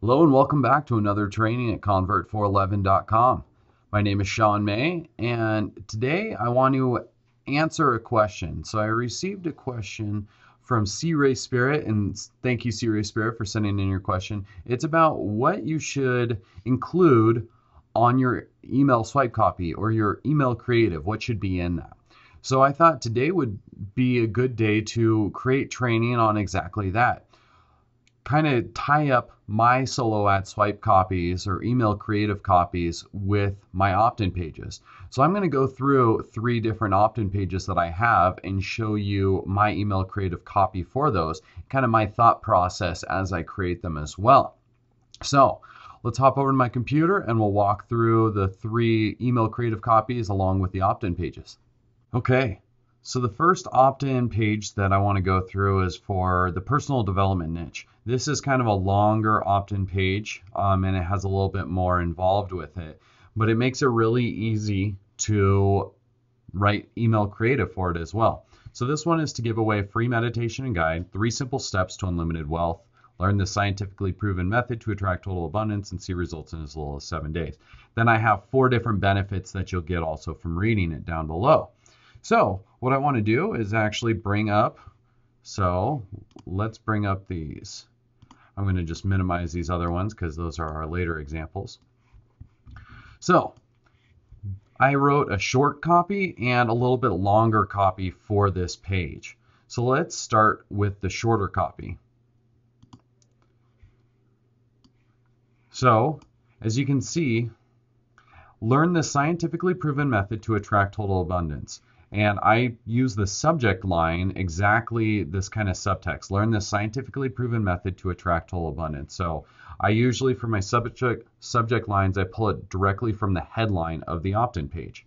Hello and welcome back to another training at convert411.com. My name is Sean May, and today I want to answer a question. So I received a question from C. Ray Spirit, and thank you, C. Ray Spirit, for sending in your question. It's about what you should include on your email swipe copy or your email creative. What should be in that? So I thought today would be a good day to create training on exactly that. Kind of tie up my solo ad swipe copies or email creative copies with my opt-in pages. So I'm going to go through 3 different opt-in pages that I have and show you my email creative copy for those, kind of my thought process as I create them as well. So let's hop over to my computer and we'll walk through the 3 email creative copies along with the opt-in pages. Okay. So the first opt-in page that I want to go through is for the personal development niche. This is kind of a longer opt-in page, and it has a little bit more involved with it, but it makes it really easy to write email creative for it as well. So this one is to give away a free meditation and guide, 3 simple steps to unlimited wealth. Learn the scientifically proven method to attract total abundance and see results in as little as 7 days. Then I have 4 different benefits that you'll get also from reading it down below. So what I want to do is actually bring up, so let's bring up these. I'm going to just minimize these other ones because those are our later examples. So I wrote a short copy and a little bit longer copy for this page. So let's start with the shorter copy. So as you can see, learn the scientifically proven method to attract total abundance. And I use the subject line exactly this kind of subtext. Learn the scientifically proven method to attract total abundance. So I usually, for my subject lines, I pull it directly from the headline of the opt-in page.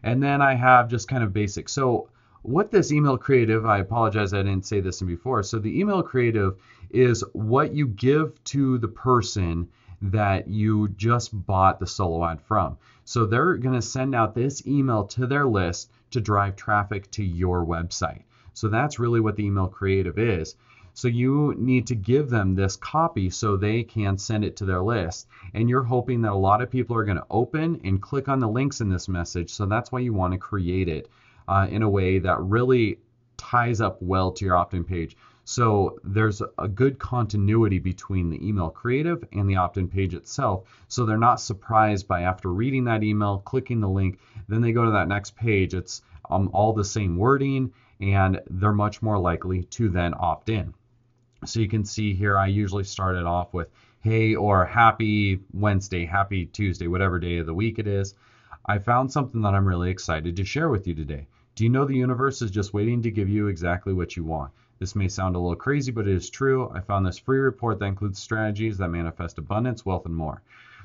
And then I have just kind of basic. So what this email creative, I apologize I didn't say this before. So the email creative is what you give to the person that you just bought the solo ad from. So they're going to send out this email to their list to drive traffic to your website. So that's really what the email creative is. So you need to give them this copy so they can send it to their list. And you're hoping that a lot of people are going to open and click on the links in this message. So that's why you want to create it in a way that really ties up well to your opt-in page. So there's a good continuity between the email creative and the opt-in page itself. So they're not surprised by, after reading that email, clicking the link, then they go to that next page. It's all the same wording, and they're much more likely to then opt in. So you can see here, I usually start it off with, hey, or happy Wednesday, happy Tuesday, whatever day of the week it is. I found something that I'm really excited to share with you today. Do you know the universe is just waiting to give you exactly what you want? This may sound a little crazy, but it is true. I found this free report that includes strategies that manifest abundance, wealth, and more.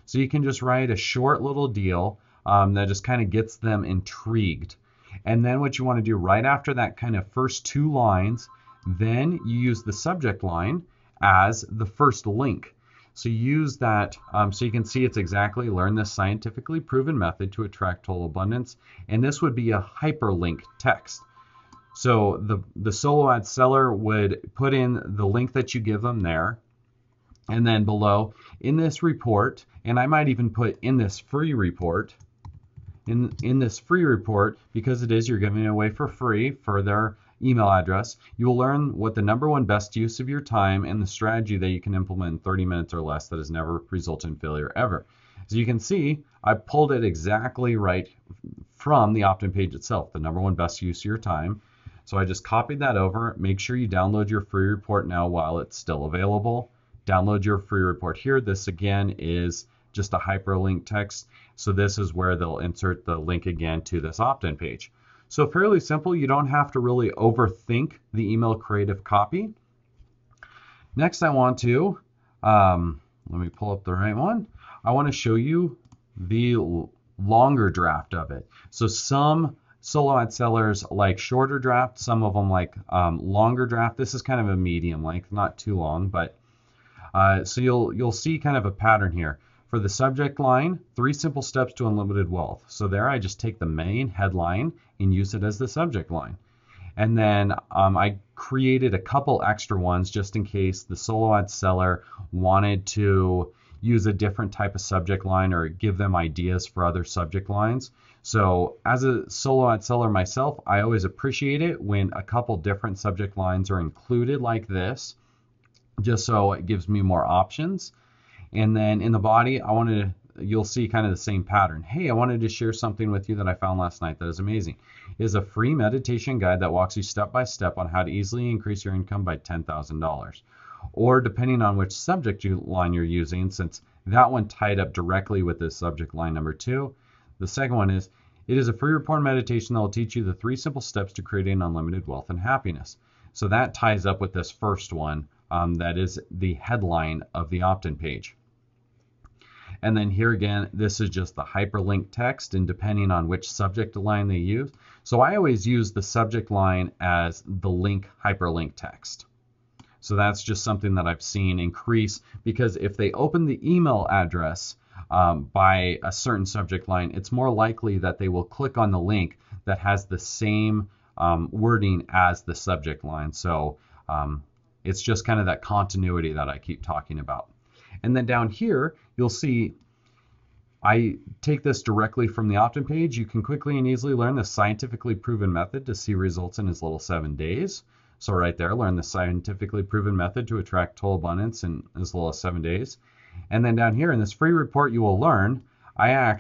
So you can just write a short little deal that just kind of gets them intrigued. And then what you want to do right after that kind of first 2 lines, then you use the subject line as the first link. So you use that, so you can see it's exactly learn this scientifically proven method to attract total abundance. And this would be a hyperlink text. So the solo ad seller would put in the link that you give them there. And then below, in this report, and I might even put in this free report, in this free report, because it is, you're giving it away for free for their email address, you will learn what the #1 best use of your time and the strategy that you can implement in 30 minutes or less that has never resulted in failure ever. As you can see, I pulled it exactly right from the opt-in page itself, the #1 best use of your time. So I just copied that over. Make sure you download your free report now while it's still available. Download your free report here. This again is just a hyperlink text. So this is where they'll insert the link again to this opt-in page. So fairly simple. You don't have to really overthink the email creative copy. Next, I want to, let me pull up the right one. I want to show you the longer draft of it. So some solo ad sellers like shorter draft, some of them like longer draft. This is kind of a medium length, not too long, but so you'll see kind of a pattern here. For the subject line, 3 simple steps to unlimited wealth. So there I just take the main headline and use it as the subject line. And then I created a couple extra ones just in case the solo ad seller wanted to use a different type of subject line or give them ideas for other subject lines. So as a solo ad seller myself, I always appreciate it when a couple different subject lines are included like this, just so it gives me more options. And then in the body, you'll see kind of the same pattern. Hey, I wanted to share something with you that I found last night that is amazing. It is a free meditation guide that walks you step by step on how to easily increase your income by $10,000. Or depending on which subject line you're using, since that one tied up directly with this subject line number 2. The second one is, it is a free report meditation that will teach you the 3 simple steps to creating unlimited wealth and happiness. So that ties up with this first one, that is the headline of the opt-in page. And then here again, this is just the hyperlink text, and depending on which subject line they use. So I always use the subject line as the link hyperlink text. So that's just something that I've seen increase, because if they open the email address by a certain subject line, it's more likely that they will click on the link that has the same wording as the subject line. So it's just kind of that continuity that I keep talking about. And then down here, you'll see I take this directly from the opt-in page. You can quickly and easily learn the scientifically proven method to see results in as little as 7 days. So right there, learn the scientifically proven method to attract total abundance in as little as 7 days. And then down here in this free report, you will learn, let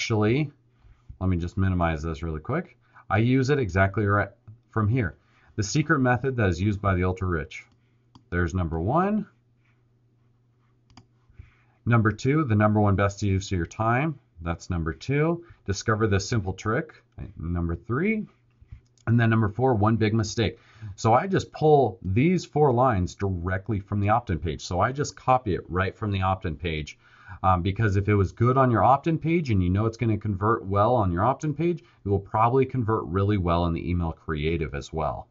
me just minimize this really quick. I use it exactly right from here. The secret method that is used by the ultra rich. There's number 1. Number 2, the number 1 best use of your time. That's number 2. Discover the simple trick. Number 3. And then number 4, one big mistake. So I just pull these 4 lines directly from the opt-in page. So I just copy it right from the opt-in page. Because if it was good on your opt-in page and you know it's going to convert well on your opt-in page, it will probably convert really well in the email creative as well.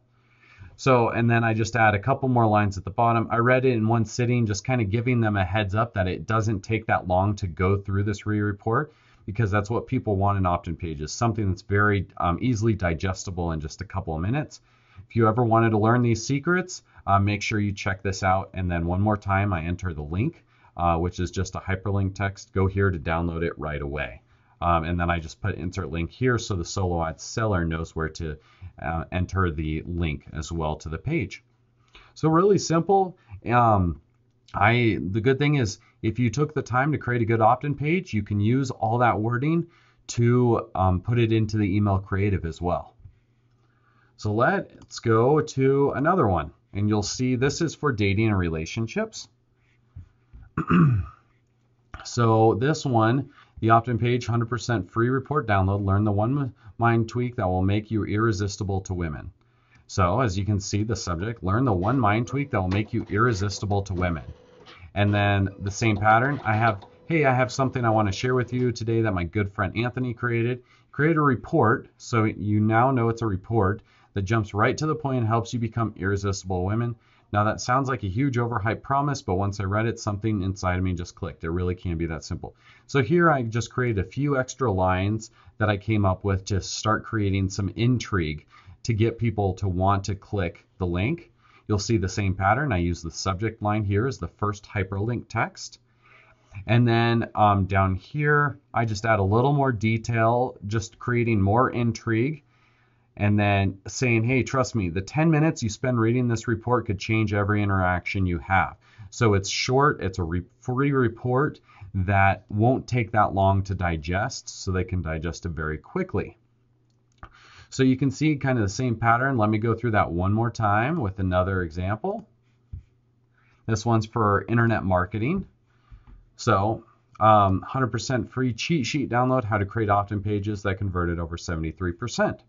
So, and then I just add a couple more lines at the bottom. I read it in one sitting, just kind of giving them a heads up that it doesn't take that long to go through this report, because that's what people want in opt-in pages, something that's very easily digestible in just a couple of minutes. If you ever wanted to learn these secrets, make sure you check this out. And then one more time, I enter the link, which is just a hyperlink text. Go here to download it right away. And then I just put insert link here so the solo ad seller knows where to enter the link as well to the page. So really simple. The good thing is, if you took the time to create a good opt-in page, you can use all that wording to put it into the email creative as well. So let's go to another one, and you'll see this is for dating and relationships. So this one, the opt-in page, 100% free report download. Learn the one mind tweak that will make you irresistible to women. So as you can see, the subject, learn the one mind tweak that will make you irresistible to women. And then the same pattern, I have something I want to share with you today that my good friend Anthony created. Create a report, so you now know it's a report that jumps right to the point and helps you become irresistible to women. Now that sounds like a huge overhyped promise, but once I read it, something inside of me just clicked. It really can be that simple. So here I just created a few extra lines that I came up with to start creating some intrigue to get people to want to click the link. You'll see the same pattern. I use the subject line here as the first hyperlink text. And then down here, I just add a little more detail, just creating more intrigue. And then saying, hey, trust me, the 10 minutes you spend reading this report could change every interaction you have. So it's short, it's a free report that won't take that long to digest, so they can digest it very quickly. So you can see kind of the same pattern. Let me go through that one more time with another example. This one's for internet marketing. So 100% free cheat sheet download, how to create opt-in pages that converted over 73%.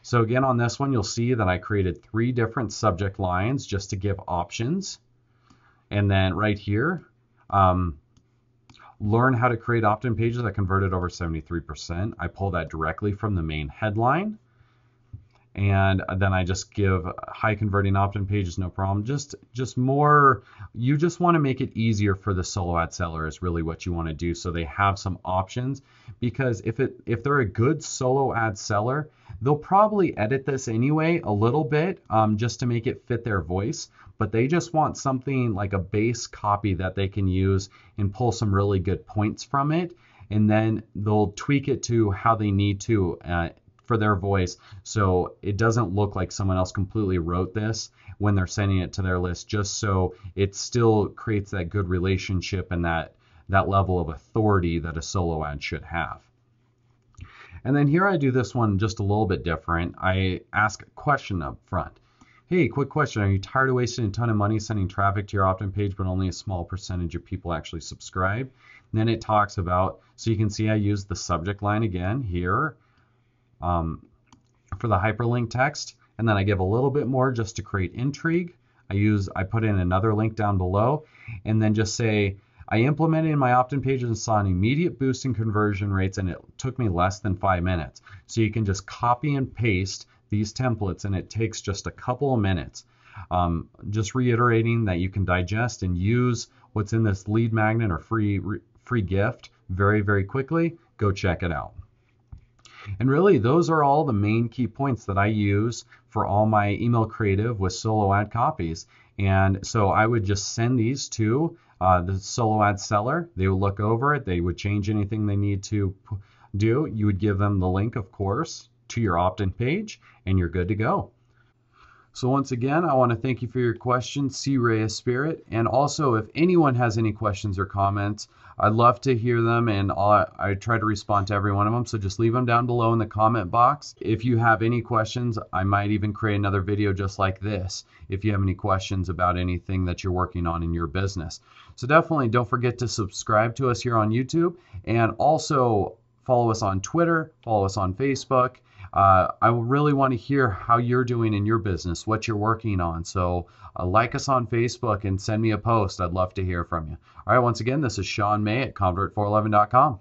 So again, on this one, you'll see that I created 3 different subject lines just to give options. And then right here, learn how to create opt-in pages that converted over 73%. I pull that directly from the main headline. And then I just give high converting opt-in pages, no problem. Just more, you just want to make it easier for the solo ad seller is really what you want to do, so they have some options. Because if they're a good solo ad seller, they'll probably edit this anyway a little bit, just to make it fit their voice. But they just want something like a base copy that they can use and pull some really good points from it, and then they'll tweak it to how they need to for their voice, so it doesn't look like someone else completely wrote this when they're sending it to their list, just so it still creates that good relationship and that level of authority that a solo ad should have. And then here I do this one just a little bit different. I ask a question up front. Hey, quick question. Are you tired of wasting a ton of money sending traffic to your opt-in page, but only a small percentage of people actually subscribe? And then it talks about, so you can see I use the subject line again here for the hyperlink text, and then I give a little bit more just to create intrigue. I put in another link down below, and then just say, I implemented in my opt-in pages and saw an immediate boost in conversion rates, and it took me less than 5 minutes. So you can just copy and paste these templates, and it takes just a couple of minutes. Just reiterating that you can digest and use what's in this lead magnet or free gift very, very quickly. Go check it out. And really, those are all the main key points that I use for all my email creative with solo ad copies. And so I would just send these to the solo ad seller. They would look over it. They would change anything they need to do. You would give them the link, of course, to your opt-in page, and you're good to go. So once again, I want to thank you for your questions, C. Ray of Spirit. And also, if anyone has any questions or comments, I'd love to hear them, and I try to respond to every one of them. So just leave them down below in the comment box. If you have any questions, I might even create another video just like this if you have any questions about anything that you're working on in your business. So definitely don't forget to subscribe to us here on YouTube, and also follow us on Twitter, follow us on Facebook. I really want to hear how you're doing in your business, what you're working on. So like us on Facebook and send me a post. I'd love to hear from you. All right, once again, this is Sean May at Convert411.com.